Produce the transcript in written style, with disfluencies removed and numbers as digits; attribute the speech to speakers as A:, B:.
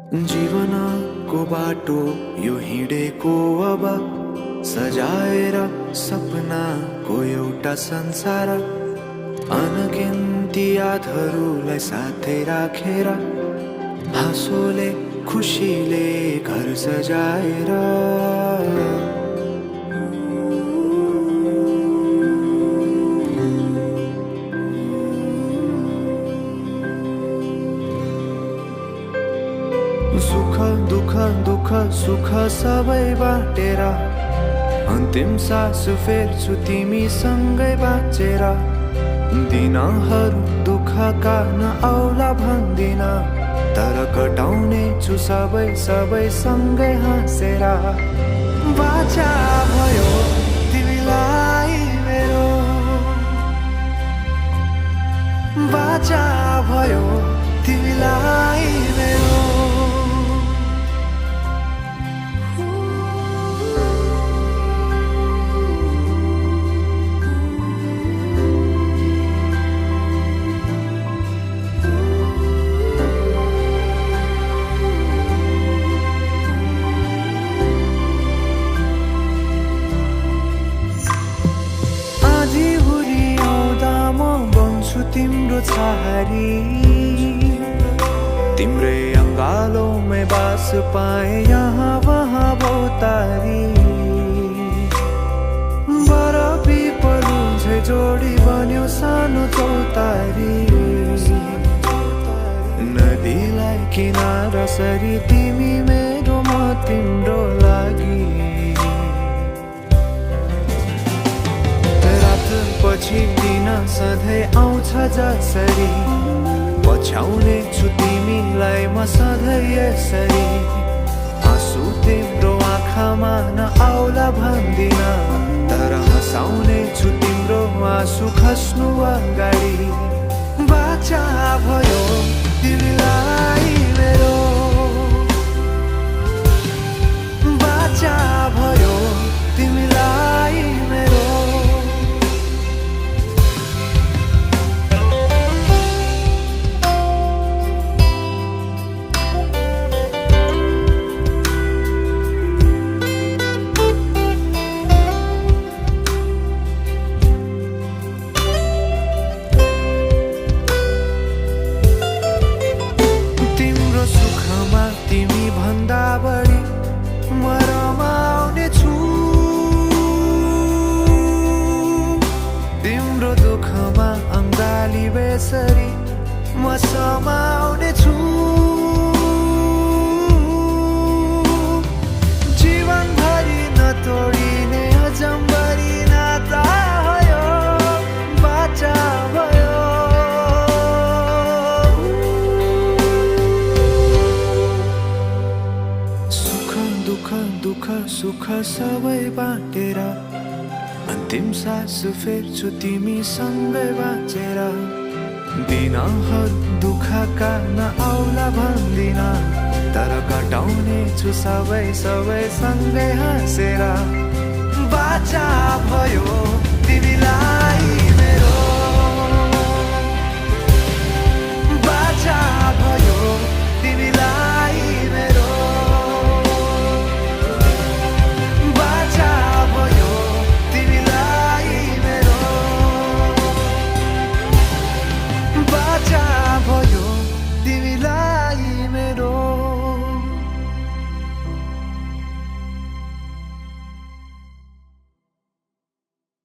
A: जीवनको बाटो यो हिँडेको अब सजाएर सपनाको एउटा संसार, अनगिन्ती यादहरूलाई साथै राखेर हाँसोले खुसीले घर सजाएर सुख दुःख दुःख सुख सबै बाटेर अन्तिम सास फेर्छु तिमीसँगै बाँचेर। दिनहरू दुःखका नआउला भन्दिन, तर कटाउने छु सबै सबै सँगै हाँसेर। बाचा भयो तिमीलाई मेरो, बाचा भयो तिमीलाई मेरो। तिम्रो छहारी तिम्रै अङ्गालोमै बास पाए यहाँ वहाँ भौतारी। बरफी पलु झै जोडी बन्यो सानो चौतारी, नदीलाई किनारा सरी तिमी मेरो म तिम्रो लागि। पछि दिन सधैँ आउँछ जसरी, पछ्याउने छु तिमीलाई म सधैँ यसरी। आँसु तिम्रो आँखामा नआउला भन्दिन, तर हँसाउने छु तिम्रो आँसु खस्नु अगाडि। बाचा भयो तिमीलाई मेरो, बाचा भयो तिमीलाई मेरो। तिमी भन्दा बढी म रमाउने छु, तिम्रो दुःखमा अङ्गाली बेसरी म समाउने छु। जीवनभरि नतोडिने अजम्बरी नाता भयो, बाचा भयो। दुःख सुख सबै बाटेर अन्तिम सास फेर्छु तिमीसँगै बाँचेर। दिनहरू दुःखका नआउला भन्दिन, तर कटाउने छु सबै सबै सँगै हाँसेर। बाचा भयो तिमीलाई